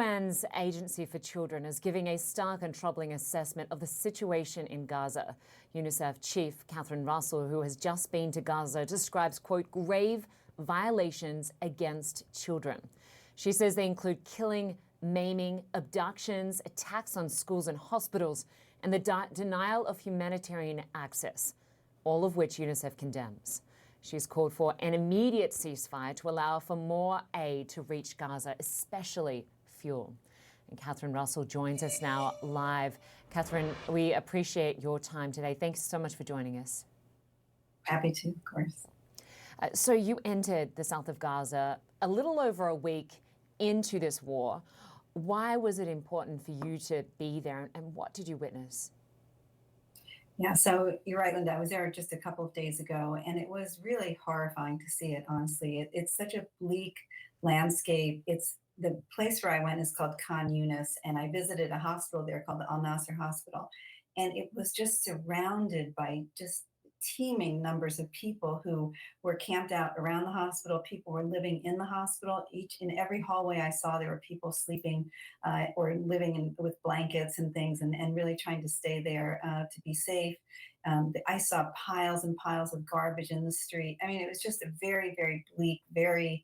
UN's Agency for Children is giving a stark and troubling assessment of the situation in Gaza. Unicef Chief Catherine Russell, who has just been to Gaza, describes, quote, grave violations against children. She says they include killing, maiming, abductions, attacks on schools and hospitals, and the denial of humanitarian access, all of which UNICEF condemns. She's called for an immediate ceasefire to allow for more aid to reach Gaza, especially fuel. And Catherine Russell joins us now live. Catherine, we appreciate your time today. Thanks so much for joining us. Happy to, of course. So you entered the south of Gaza a little over a week into this war. Why was it important for you to be there, and what did you witness? Yeah, so you're right, Lynda. I was there just a couple of days ago, and it was really horrifying to see it, honestly. It's such a bleak landscape. It's the place where I went is called Khan Yunis, and I visited a hospital there called the Al Nasser Hospital. And it was just surrounded by just teeming numbers of people who were camped out around the hospital. People were living in the hospital. In every hallway I saw, there were people sleeping or living with blankets and things, and really trying to stay there to be safe. I saw piles and piles of garbage in the street. I mean, it was just a very, very bleak, very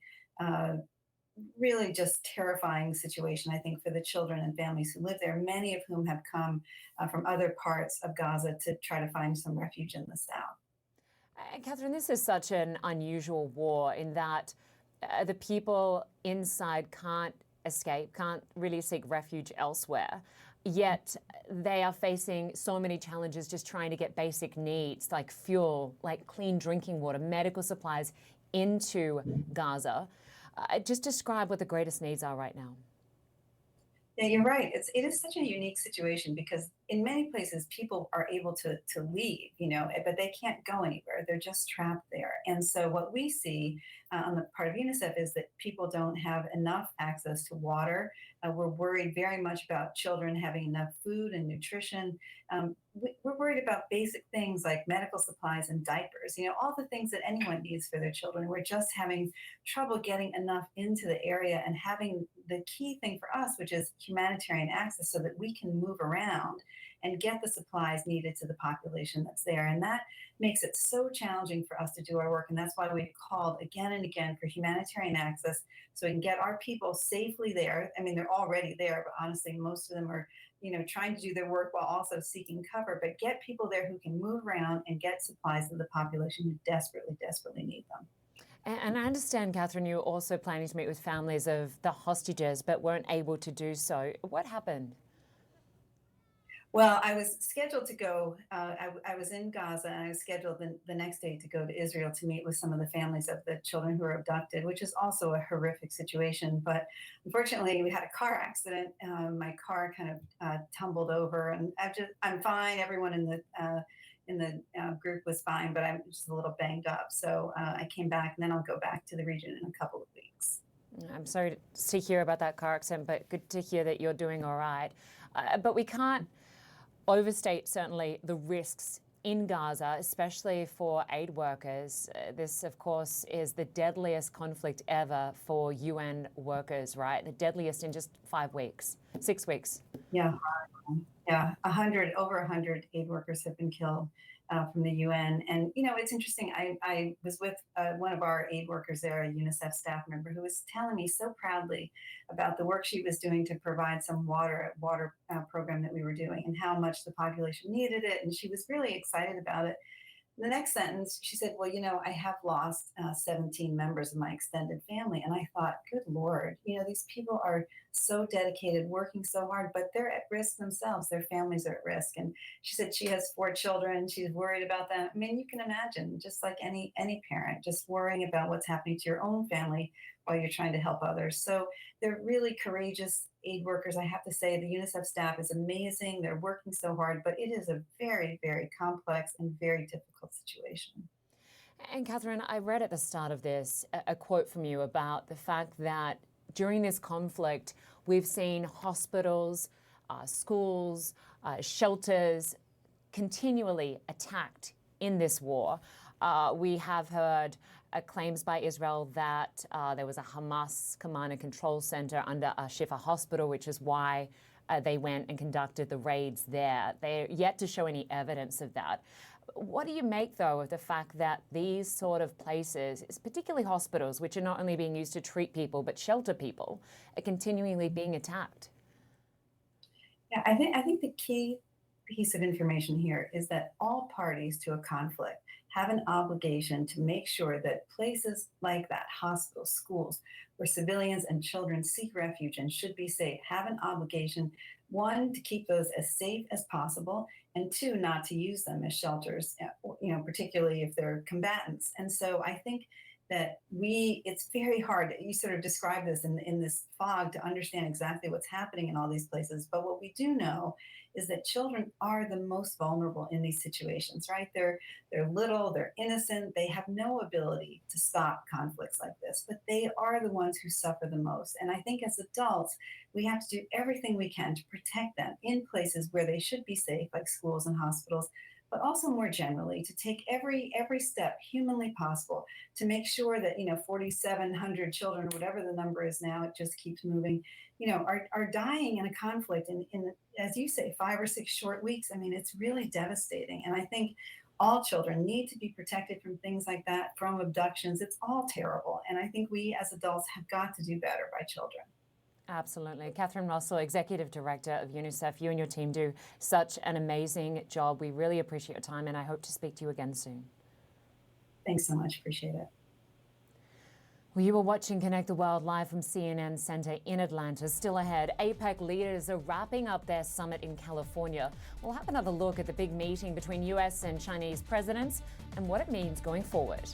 really just terrifying situation, I think, for the children and families who live there, many of whom have come from other parts of Gaza to try to find some refuge in the south. Catherine, this is such an unusual war in that the people inside can't escape, can't really seek refuge elsewhere. Yet they are facing so many challenges just trying to get basic needs like fuel, like clean drinking water, medical supplies into Gaza. Just describe what the greatest needs are right now. Yeah, you're right. It is such a unique situation because in many places people are able to leave, but they can't go anywhere. They're just trapped there. And so what we see on the part of UNICEF is that people don't have enough access to water. We're worried very much about children having enough food and nutrition. We're worried about basic things like medical supplies and diapers, all the things that anyone needs for their children. We're just having trouble getting enough into the area and having the key thing for us, which is humanitarian access so that we can move around and get the supplies needed to the population that's there. And that makes it so challenging for us to do our work. And that's why we've called again and again for humanitarian access so we can get our people safely there. I mean, they're already there, but honestly, most of them are, trying to do their work while also seeking cover, but get people there who can move around and get supplies to the population who desperately, desperately need them. And I understand, Catherine, you're also planning to meet with families of the hostages, but weren't able to do so. What happened? Well, I was scheduled to go, I was in Gaza, and I was scheduled the next day to go to Israel to meet with some of the families of the children who were abducted, which is also a horrific situation. But unfortunately, we had a car accident. My car kind of tumbled over, and I'm fine. Everyone in the group was fine, but I'm just a little banged up. So I came back, and then I'll go back to the region in a couple of weeks. I'm sorry to hear about that car accident, but good to hear that you're doing all right. But we can't overstate, certainly, the risks in Gaza, especially for aid workers. This, of course, is the deadliest conflict ever for UN workers, right? The deadliest in just 6 weeks. Yeah, yeah, over 100 aid workers have been killed from the UN. And, it's interesting. I was with one of our aid workers there, a UNICEF staff member, who was telling me so proudly about the work she was doing to provide some water program that we were doing and how much the population needed it. And she was really excited about it. The next sentence, she said, well, I have lost 17 members of my extended family. And I thought, good Lord, these people are so dedicated, working so hard, but they're at risk themselves. Their families are at risk. And she said she has 4 children. She's worried about them. I mean, you can imagine, just like any parent, just worrying about what's happening to your own family while you're trying to help others. So they're really courageous aid workers. I have to say the UNICEF staff is amazing. They're working so hard, but it is a very, very complex and very difficult situation. And Catherine, I read at the start of this a quote from you about the fact that during this conflict, we've seen hospitals, schools, shelters continually attacked in this war. We have heard claims by Israel that there was a Hamas command and control center under Shifa Hospital, which is why they went and conducted the raids there. They're yet to show any evidence of that. What do you make, though, of the fact that these sort of places, particularly hospitals, which are not only being used to treat people but shelter people, are continually being attacked? Yeah, I think the key piece of information here is that all parties to a conflict have an obligation to make sure that places like that, hospitals, schools, where civilians and children seek refuge and should be safe, have an obligation, one, to keep those as safe as possible, and two, not to use them as shelters, particularly if they're combatants. And so I think that it's very hard. You sort of describe this in this fog to understand exactly what's happening in all these places. But what we do know is that children are the most vulnerable in these situations, right? They're little, they're innocent, they have no ability to stop conflicts like this, but they are the ones who suffer the most. And I think as adults, we have to do everything we can to protect them in places where they should be safe, like schools and hospitals, but also more generally to take every step humanly possible to make sure that 4,700 children, or whatever the number is now, it just keeps moving, are dying in a conflict in, as you say, 5 or 6 short weeks. I mean, it's really devastating. And I think all children need to be protected from things like that, from abductions. It's all terrible. And I think we as adults have got to do better by children. Absolutely. Catherine Russell, Executive Director of Unicef. You and your team do such an amazing job. We really appreciate your time, and I hope to speak to you again soon. Thanks so much. Appreciate it. Well, you were watching Connect the World live from CNN Center in Atlanta. Still ahead, APEC leaders are wrapping up their summit in California. We'll have another look at the big meeting between US and Chinese presidents and what it means going forward.